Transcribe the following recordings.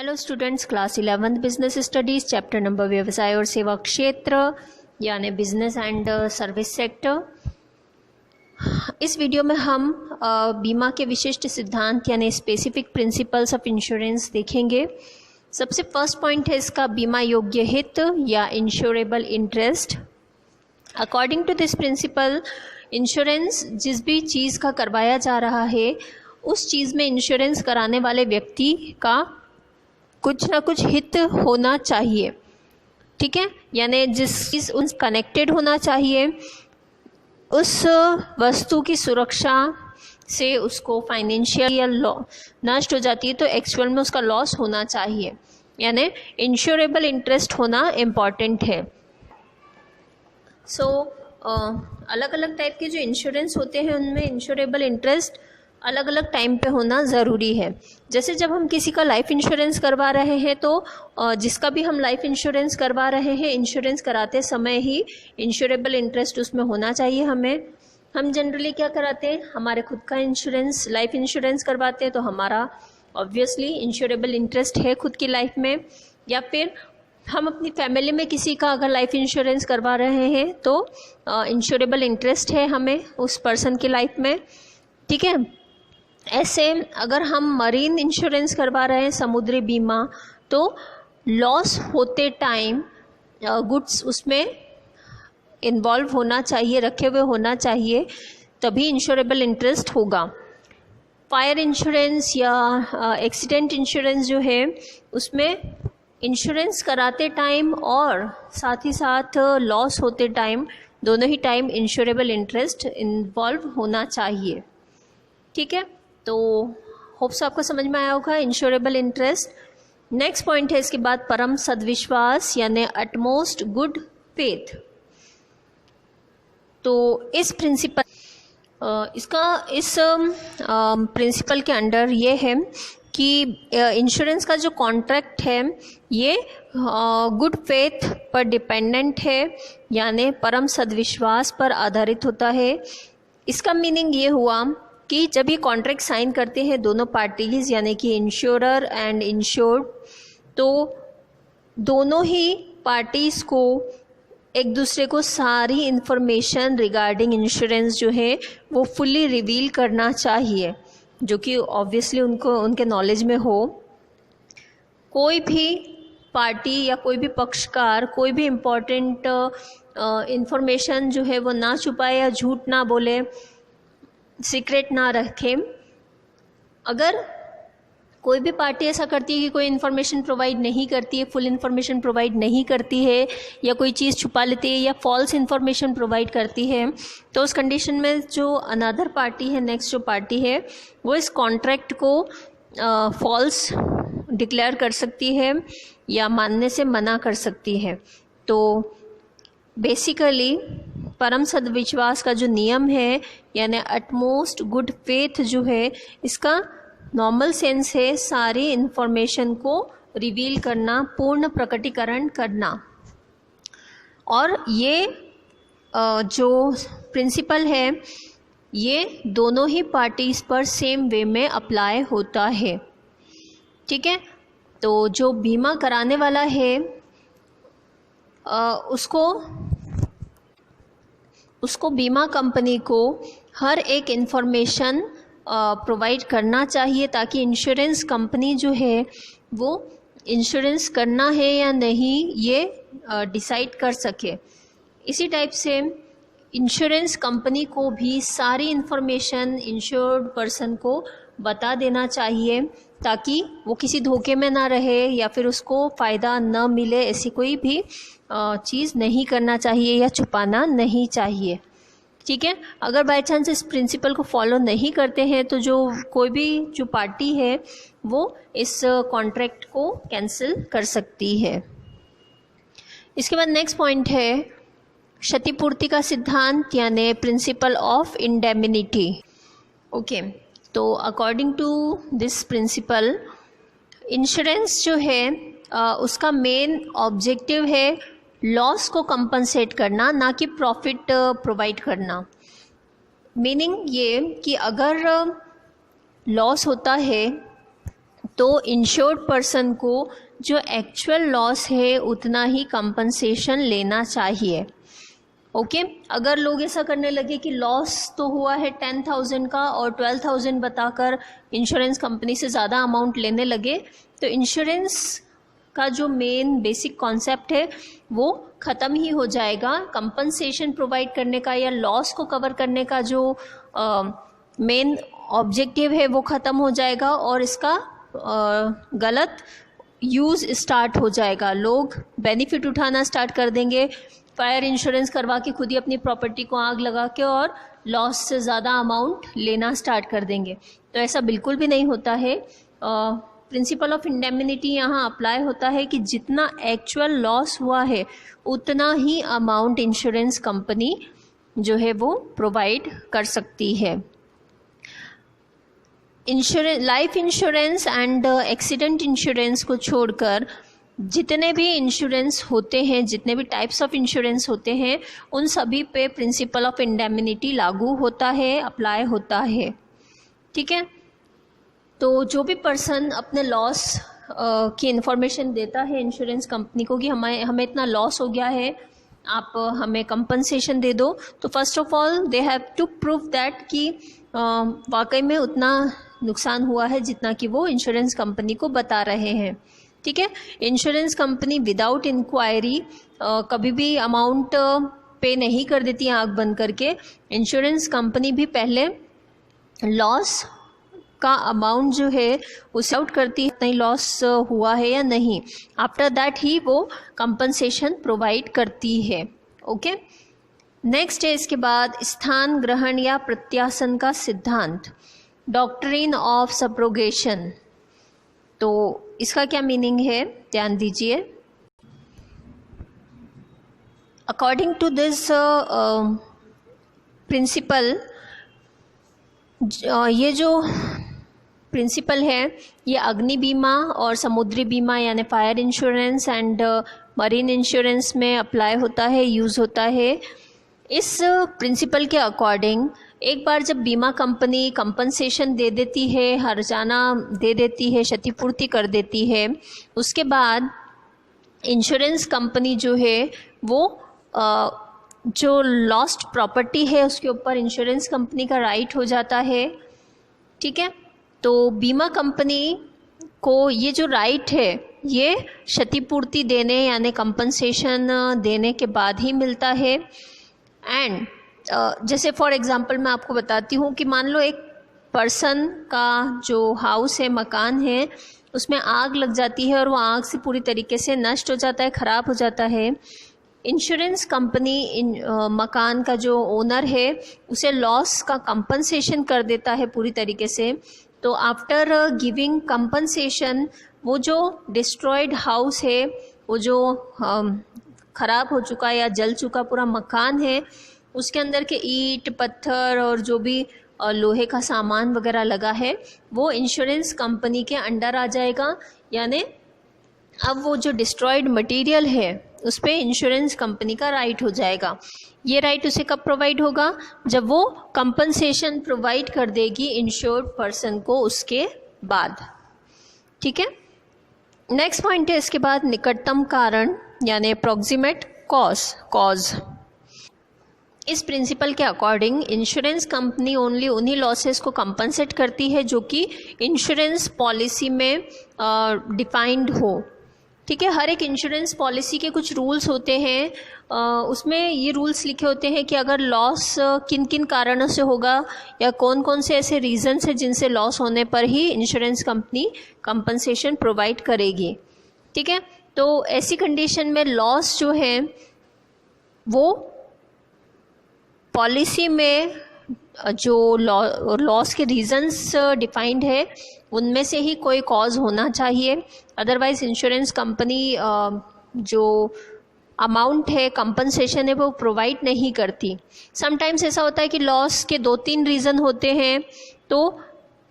Hello students, class 11 business studies, chapter number व्यवसाय और सेवा क्षेत्र यानी बिजनेस एंड सर्विस सेक्टर। इस वीडियो में हम बीमा के विशिष्ट सिद्धांत यानी स्पेसिफिक प्रिंसिपल्स ऑफ इंश्योरेंस देखेंगे। सबसे फर्स्ट पॉइंट है इसका बीमा योग्य हित या insurable interest. According to this principle, insurance जिस भी चीज़ का करवाया जा रहा है उस चीज़ में इंश्योरेंस कराने वाले व्यक्ति का कुछ ना कुछ हित होना चाहिए, ठीक है, यानी जिस चीज़ उन कनेक्टेड होना चाहिए, उस वस्तु की सुरक्षा से उसको फाइनेंशियल नष्ट हो जाती है तो एक्चुअल में उसका लॉस होना चाहिए, यानी इंश्योरेबल इंटरेस्ट होना इम्पॉर्टेंट है। अलग अलग टाइप के जो इंश्योरेंस होते हैं उनमें इंश्योरेबल इंटरेस्ट अलग अलग टाइम पे होना ज़रूरी है। जैसे जब हम किसी का लाइफ इंश्योरेंस करवा रहे हैं तो जिसका भी हम लाइफ इंश्योरेंस करवा रहे हैं, इंश्योरेंस कराते समय ही इंश्योरेबल इंटरेस्ट उसमें होना चाहिए। हम जनरली क्या कराते हैं, हमारे खुद का इंश्योरेंस लाइफ इंश्योरेंस करवाते हैं तो हमारा ऑब्वियसली इंश्योरेबल इंटरेस्ट है खुद की लाइफ में, या फिर हम अपनी फैमिली में किसी का अगर लाइफ इंश्योरेंस करवा रहे हैं तो इंश्योरेबल इंटरेस्ट है हमें उस पर्सन की लाइफ में, ठीक है। ऐसे अगर हम मरीन इंश्योरेंस करवा रहे हैं, समुद्री बीमा, तो लॉस होते टाइम गुड्स उसमें इन्वॉल्व होना चाहिए, रखे हुए होना चाहिए, तभी इंश्योरेबल इंटरेस्ट होगा। फायर इंश्योरेंस या एक्सीडेंट इंश्योरेंस जो है उसमें इंश्योरेंस कराते टाइम और साथ ही साथ लॉस होते टाइम दोनों ही टाइम इंश्योरेबल इंटरेस्ट इन्वॉल्व होना चाहिए, ठीक है। तो होप्स आपको समझ में आया होगा इंश्योरेबल इंटरेस्ट। नेक्स्ट पॉइंट है इसके बाद परम सद्विश्वास यानी अटमोस्ट गुड फेथ। तो इस प्रिंसिपल इस प्रिंसिपल के अंडर ये है कि इंश्योरेंस का जो कॉन्ट्रैक्ट है ये गुड फेथ पर डिपेंडेंट है, यानी परम सद्विश्वास पर आधारित होता है। इसका मीनिंग ये हुआ कि जब ये कॉन्ट्रैक्ट साइन करते हैं दोनों पार्टीज यानी कि इंश्योरर एंड इंश्योर्ड, तो दोनों ही पार्टीज़ को एक दूसरे को सारी इन्फॉर्मेशन रिगार्डिंग इंश्योरेंस जो है वो फुल्ली रिवील करना चाहिए, जो कि ऑब्वियसली उनके नॉलेज में हो। कोई भी पार्टी या कोई भी पक्षकार कोई भी इम्पोर्टेंट इन्फॉर्मेशन जो है वो ना छुपाए या झूठ ना बोले, सीक्रेट ना रखें। अगर कोई भी पार्टी ऐसा करती है कि कोई इन्फॉर्मेशन प्रोवाइड नहीं करती है, फुल इन्फॉर्मेशन प्रोवाइड नहीं करती है, या कोई चीज़ छुपा लेती है या फॉल्स इन्फॉर्मेशन प्रोवाइड करती है, तो उस कंडीशन में जो अनदर पार्टी है, नेक्स्ट जो पार्टी है, वो इस कॉन्ट्रैक्ट को फॉल्स डिक्लेयर कर सकती है या मानने से मना कर सकती है। तो बेसिकली परम सद्विश्वास का जो नियम है यानी अटमोस्ट गुड फेथ जो है, इसका नॉर्मल सेंस है सारी इन्फॉर्मेशन को रिवील करना, पूर्ण प्रकटीकरण करना। और ये जो प्रिंसिपल है ये दोनों ही पार्टीज़ पर सेम वे में अप्लाई होता है, ठीक है। तो जो बीमा कराने वाला है उसको बीमा कंपनी को हर एक इन्फॉर्मेशन प्रोवाइड करना चाहिए ताकि इंश्योरेंस कंपनी जो है वो इंश्योरेंस करना है या नहीं ये डिसाइड कर सके। इसी टाइप से इंश्योरेंस कंपनी को भी सारी इन्फॉर्मेशन इंश्योर्ड पर्सन को बता देना चाहिए ताकि वो किसी धोखे में ना रहे या फिर उसको फ़ायदा न मिले, ऐसी कोई भी चीज़ नहीं करना चाहिए या छुपाना नहीं चाहिए, ठीक है। अगर बाय चांस इस प्रिंसिपल को फॉलो नहीं करते हैं तो कोई भी जो पार्टी है वो इस कॉन्ट्रैक्ट को कैंसिल कर सकती है। इसके बाद नेक्स्ट पॉइंट है क्षतिपूर्ति का सिद्धांत यानी प्रिंसिपल ऑफ इंडेमनिटी। ओके, तो according to this principle insurance जो है उसका मेन ऑब्जेक्टिव है लॉस को कंपनसेट करना, ना कि प्रॉफिट प्रोवाइड करना। मीनिंग ये कि अगर लॉस होता है तो इंश्योर्ड पर्सन को जो एक्चुअल लॉस है उतना ही कंपनसेशन लेना चाहिए। ओके अगर लोग ऐसा करने लगे कि लॉस तो हुआ है 10,000 का और 12,000 बताकर इंश्योरेंस कंपनी से ज़्यादा अमाउंट लेने लगे, तो इंश्योरेंस का जो मेन बेसिक कॉन्सेप्ट है वो ख़त्म ही हो जाएगा। कंपनसेशन प्रोवाइड करने का या लॉस को कवर करने का जो मेन ऑब्जेक्टिव है वो ख़त्म हो जाएगा और इसका गलत यूज़ स्टार्ट हो जाएगा। लोग बेनिफिट उठाना स्टार्ट कर देंगे, फायर इंश्योरेंस करवा के खुद ही अपनी प्रॉपर्टी को आग लगा के और लॉस से ज़्यादा अमाउंट लेना स्टार्ट कर देंगे। तो ऐसा बिल्कुल भी नहीं होता है। प्रिंसिपल ऑफ इंडेमनिटी यहाँ अप्लाई होता है कि जितना एक्चुअल लॉस हुआ है उतना ही अमाउंट इंश्योरेंस कंपनी जो है वो प्रोवाइड कर सकती है। Life insurance and accident insurance को छोड़कर जितने भी इंश्योरेंस होते हैं, जितने भी टाइप्स ऑफ इंश्योरेंस होते हैं, उन सभी पे प्रिंसिपल ऑफ इंडेमनिटी लागू होता है, अप्लाई होता है। ठीक है, तो जो भी पर्सन अपने लॉस की इंफॉर्मेशन देता है इंश्योरेंस कंपनी को कि हमें इतना लॉस हो गया है, आप हमें कंपनसेशन दे दो, तो first of all they have to prove that कि वाकई में उतना नुकसान हुआ है जितना कि वो इंश्योरेंस कंपनी को बता रहे हैं। ठीक है, इंश्योरेंस कंपनी विदाउट इंक्वायरी कभी भी अमाउंट पे नहीं कर देती आंख बंद करके। इंश्योरेंस कंपनी भी पहले लॉस का अमाउंट जो है उसे आउट करती है, नहीं लॉस हुआ है या नहीं, आफ्टर दैट ही वो कंपनसेशन प्रोवाइड करती है। ओके, नेक्स्ट है इसके बाद स्थान ग्रहण या प्रत्यासन का सिद्धांत, डॉक्ट्रिन ऑफ सब्रोगेशन। तो इसका क्या मीनिंग है, ध्यान दीजिए। अकॉर्डिंग टू दिस प्रिंसिपल, ये जो प्रिंसिपल है ये अग्नि बीमा और समुद्री बीमा यानी fire insurance and marine insurance में अप्लाई होता है, यूज़ होता है। इस प्रिंसिपल के अकॉर्डिंग एक बार जब बीमा कंपनी कंपनसेशन दे देती है, हर्जाना दे देती है, क्षतिपूर्ति कर देती है, उसके बाद इंश्योरेंस कंपनी जो है वो जो लॉस्ट प्रॉपर्टी है उसके ऊपर इंश्योरेंस कंपनी का राइट हो जाता है। ठीक है, तो बीमा कंपनी को ये जो राइट है ये क्षतिपूर्ति देने यानी कंपनसेशन देने के बाद ही मिलता है। एंड जैसे फॉर एग्जांपल मैं आपको बताती हूँ कि मान लो एक पर्सन का जो हाउस है, मकान है, उसमें आग लग जाती है और वो आग से पूरी तरीके से नष्ट हो जाता है, ख़राब हो जाता है। इंश्योरेंस कंपनी मकान का जो ओनर है उसे लॉस का कंपनसेशन कर देता है पूरी तरीके से। तो आफ्टर गिविंग कंपनसेशन वो जो डिस्ट्रॉयड हाउस है, वो जो ख़राब हो चुका या जल चुका पूरा मकान है, उसके अंदर के ईंट पत्थर और जो भी लोहे का सामान वगैरह लगा है वो इंश्योरेंस कंपनी के अंडर आ जाएगा। यानी अब वो जो डिस्ट्रॉयड मटेरियल है उस पर इंश्योरेंस कंपनी का राइट हो जाएगा। ये राइट उसे कब प्रोवाइड होगा, जब वो कंपनसेशन प्रोवाइड कर देगी इंश्योर्ड पर्सन को उसके बाद। ठीक है, नेक्स्ट पॉइंट है इसके बाद निकटतम कारण यानी अप्रॉक्सीमेट कॉज। इस प्रिंसिपल के अकॉर्डिंग इंश्योरेंस कंपनी ओनली उन्हीं लॉसेस को कंपनसेट करती है जो कि इंश्योरेंस पॉलिसी में डिफाइंड हो। ठीक है, हर एक इंश्योरेंस पॉलिसी के कुछ रूल्स होते हैं, उसमें ये रूल्स लिखे होते हैं कि अगर लॉस किन किन कारणों से होगा या कौन कौन से ऐसे रीजंस हैं जिनसे लॉस होने पर ही इंश्योरेंस कंपनी कंपनसेशन प्रोवाइड करेगी। ठीक है, तो ऐसी कंडीशन में लॉस जो है वो पॉलिसी में जो लॉस के रीजंस डिफाइंड है उनमें से ही कोई कॉज होना चाहिए, अदरवाइज इंश्योरेंस कंपनी जो अमाउंट है कंपनसेशन है वो प्रोवाइड नहीं करती। समटाइम्स ऐसा होता है कि लॉस के 2-3 रीज़न होते हैं, तो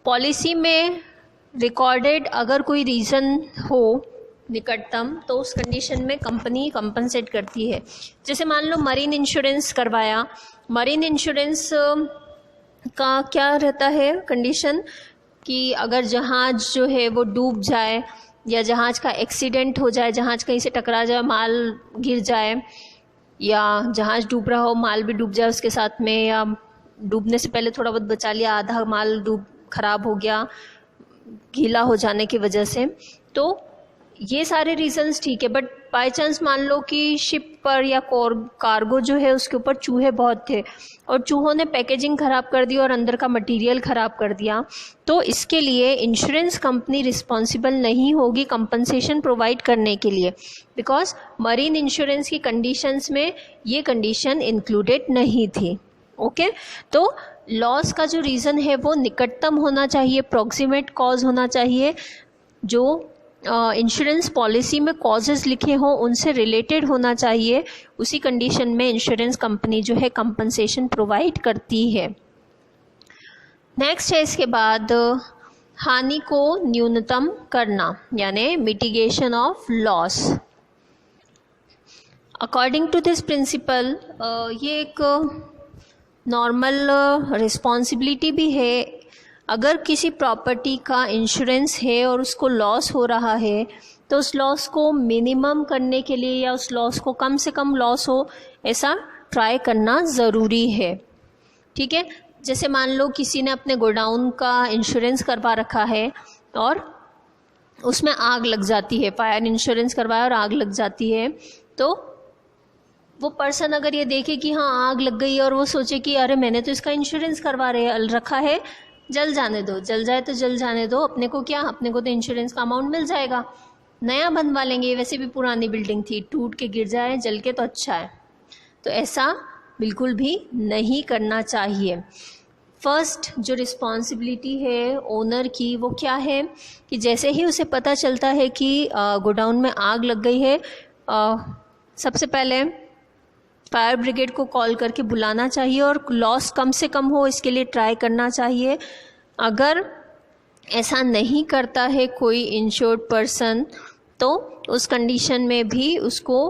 पॉलिसी में रिकॉर्डेड अगर कोई रीज़न हो निकटतम तो उस कंडीशन में कंपनी कंपनसेट करती है। जैसे मान लो मरीन इंश्योरेंस करवाया, मरीन इंश्योरेंस का क्या रहता है कंडीशन कि अगर जहाज़ जो है वो डूब जाए या जहाज़ का एक्सीडेंट हो जाए, जहाज़ कहीं से टकरा जाए, माल गिर जाए, या जहाज़ डूब रहा हो माल भी डूब जाए उसके साथ में, या डूबने से पहले थोड़ा बहुत बचा लिया, आधा माल डूब खराब हो गया गीला हो जाने की वजह से, तो ये सारे रीजंस ठीक है। बट बाय चांस मान लो कि शिप पर या कार्गो जो है उसके ऊपर चूहे बहुत थे और चूहों ने पैकेजिंग ख़राब कर दी और अंदर का मटेरियल ख़राब कर दिया, तो इसके लिए इंश्योरेंस कंपनी रिस्पॉन्सिबल नहीं होगी कंपनसेशन प्रोवाइड करने के लिए, बिकॉज मरीन इंश्योरेंस की कंडीशंस में ये कंडीशन इंक्लूडेड नहीं थी। ओके तो लॉस का जो रीज़न है वो निकटतम होना चाहिए, प्रॉक्सिमेट कॉज होना चाहिए, जो इंश्योरेंस पॉलिसी में कॉजेज़ लिखे हों उनसे रिलेटेड होना चाहिए। उसी कंडीशन में इंश्योरेंस कंपनी जो है कंपनसेशन प्रोवाइड करती है। नेक्स्ट है इसके बाद हानि को न्यूनतम करना, यानी mitigation of loss. According to this principle ये एक नॉर्मल रिस्पॉन्सिबिलिटी भी है। अगर किसी प्रॉपर्टी का इंश्योरेंस है और उसको लॉस हो रहा है तो उस लॉस को मिनिमम करने के लिए या उस लॉस को कम से कम लॉस हो ऐसा ट्राई करना ज़रूरी है। ठीक है, जैसे मान लो किसी ने अपने गोडाउन का इंश्योरेंस करवा रखा है और उसमें आग लग जाती है, फायर इंश्योरेंस करवाया और आग लग जाती है, तो वो पर्सन अगर ये देखे कि हाँ आग लग गई और वो सोचे कि अरे मैंने तो इसका इंश्योरेंस करवा रखा है, जल जाने दो, जल जाए तो जल जाने दो, अपने को क्या, अपने को तो इंश्योरेंस का अमाउंट मिल जाएगा, नया बनवा लेंगे, वैसे भी पुरानी बिल्डिंग थी, टूट के गिर जाए जल के तो अच्छा है। तो ऐसा बिल्कुल भी नहीं करना चाहिए। फर्स्ट जो रिस्पॉन्सिबिलिटी है ओनर की वो क्या है कि जैसे ही उसे पता चलता है कि गोडाउन में आग लग गई है, सबसे पहले फायर ब्रिगेड को कॉल करके बुलाना चाहिए और लॉस कम से कम हो इसके लिए ट्राई करना चाहिए। अगर ऐसा नहीं करता है कोई इंश्योर्ड पर्सन तो उस कंडीशन में भी उसको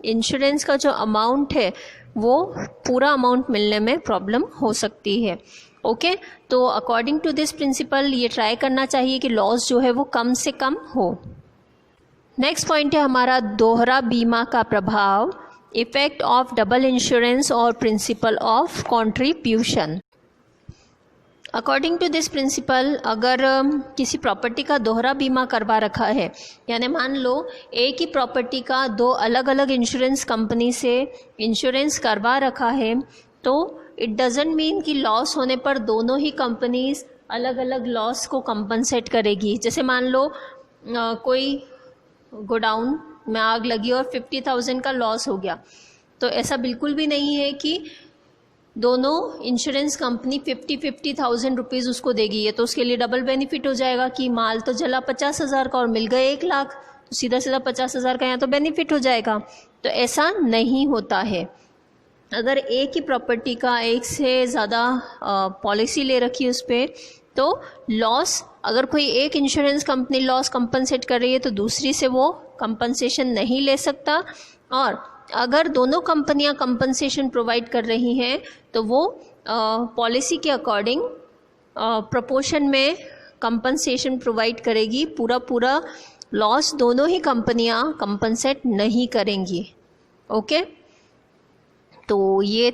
इंश्योरेंस का जो अमाउंट है वो पूरा अमाउंट मिलने में प्रॉब्लम हो सकती है। ओके तो अकॉर्डिंग टू दिस प्रिंसिपल ये ट्राई करना चाहिए कि लॉस जो है वो कम से कम हो। नेक्स्ट पॉइंट है हमारा दोहरा बीमा का प्रभाव, इफेक्ट ऑफ डबल इंश्योरेंस और principle of contribution. According to this principle अगर किसी प्रॉपर्टी का दोहरा बीमा करवा रखा है, यानी मान लो एक ही प्रॉपर्टी का दो अलग अलग इंश्योरेंस कंपनी से इंश्योरेंस करवा रखा है, तो इट डजेंट मीन कि लॉस होने पर दोनों ही कंपनीज अलग अलग लॉस को कंपनसेट करेगी। जैसे मान लो कोई गोडाउन में आग लगी और 50,000 का लॉस हो गया, तो ऐसा बिल्कुल भी नहीं है कि दोनों इंश्योरेंस कंपनी 50,000 रुपीज़ उसको देगी। ये तो उसके लिए डबल बेनिफिट हो जाएगा कि माल तो जला 50,000 का और मिल गए 1 लाख, तो सीधा सीधा 50,000 का यहाँ तो बेनिफिट हो जाएगा। तो ऐसा नहीं होता है। अगर एक ही प्रॉपर्टी का एक से ज़्यादा पॉलिसी ले रखी उस पर, तो लॉस अगर कोई एक इंश्योरेंस कंपनी लॉस कंपनसेट कर रही है तो दूसरी से वो कंपनसेशन नहीं ले सकता, और अगर दोनों कंपनियां कंपनसेशन प्रोवाइड कर रही हैं तो वो पॉलिसी के अकॉर्डिंग प्रोपोर्शन में कंपनसेशन प्रोवाइड करेगी। पूरा लॉस दोनों ही कंपनियां कंपनसेट नहीं करेंगी। ओके तो ये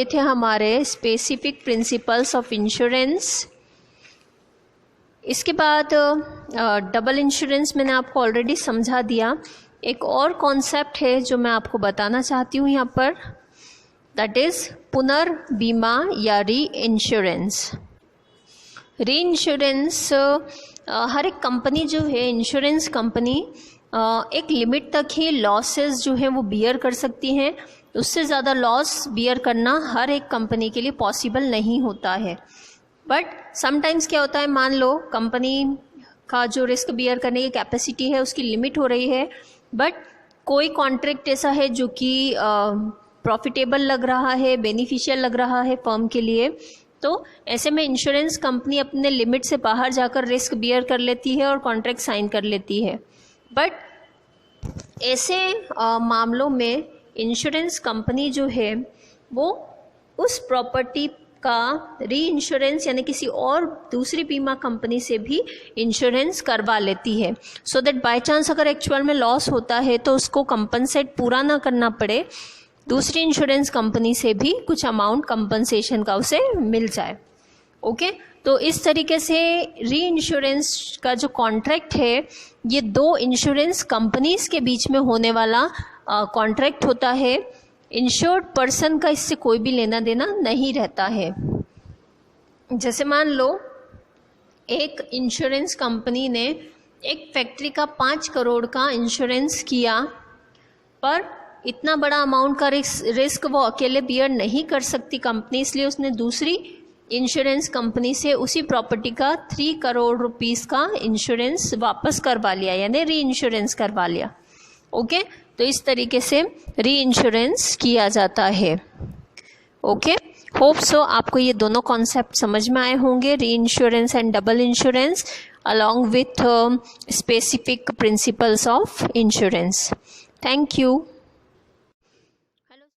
थे हमारे स्पेसिफिक प्रिंसिपल्स ऑफ इंश्योरेंस। इसके बाद डबल इंश्योरेंस मैंने आपको ऑलरेडी समझा दिया। एक और कॉन्सेप्ट है जो मैं आपको बताना चाहती हूँ यहाँ पर, दैट इज़ पुनर्बीमा या री इंश्योरेंस। री इंश्योरेंस हर एक कंपनी जो है इंश्योरेंस कंपनी एक लिमिट तक ही लॉसेस जो हैं वो बियर कर सकती हैं, उससे ज़्यादा लॉस बियर करना हर एक कंपनी के लिए पॉसिबल नहीं होता है। बट समटाइम्स क्या होता है, मान लो कंपनी का जो रिस्क बियर करने की कैपेसिटी है उसकी लिमिट हो रही है, बट कोई कॉन्ट्रैक्ट ऐसा है जो कि प्रॉफिटेबल लग रहा है, बेनिफिशियल लग रहा है फर्म के लिए, तो ऐसे में इंश्योरेंस कंपनी अपने लिमिट से बाहर जाकर रिस्क बियर कर लेती है और कॉन्ट्रैक्ट साइन कर लेती है। बट ऐसे मामलों में इंश्योरेंस कंपनी जो है वो उस प्रॉपर्टी का री इंश्योरेंस यानी किसी और दूसरी बीमा कंपनी से भी इंश्योरेंस करवा लेती है, सो दैट बाय चांस अगर एक्चुअल में लॉस होता है तो उसको कंपनसेट पूरा ना करना पड़े, दूसरी इंश्योरेंस कंपनी से भी कुछ अमाउंट कंपनसेशन का उसे मिल जाए। ओके, तो इस तरीके से री इंश्योरेंस का जो कॉन्ट्रैक्ट है ये दो इंश्योरेंस कंपनीज के बीच में होने वाला कॉन्ट्रैक्ट होता है। इंश्योर्ड पर्सन का इससे कोई भी लेना देना नहीं रहता है। जैसे मान लो एक इंश्योरेंस कंपनी ने एक फैक्ट्री का 5 करोड़ का इंश्योरेंस किया, पर इतना बड़ा अमाउंट का रिस्क वो अकेले बियर नहीं कर सकती कंपनी, इसलिए उसने दूसरी इंश्योरेंस कंपनी से उसी प्रॉपर्टी का 3 करोड़ रुपीस का इंश्योरेंस वापस करवा लिया, यानी री इंश्योरेंस करवा लिया। ओके, तो इस तरीके से री इंश्योरेंस किया जाता है। ओके, होप सो आपको ये दोनों कॉन्सेप्ट समझ में आए होंगे, री insurance and double insurance along with specific principles of insurance. Thank you.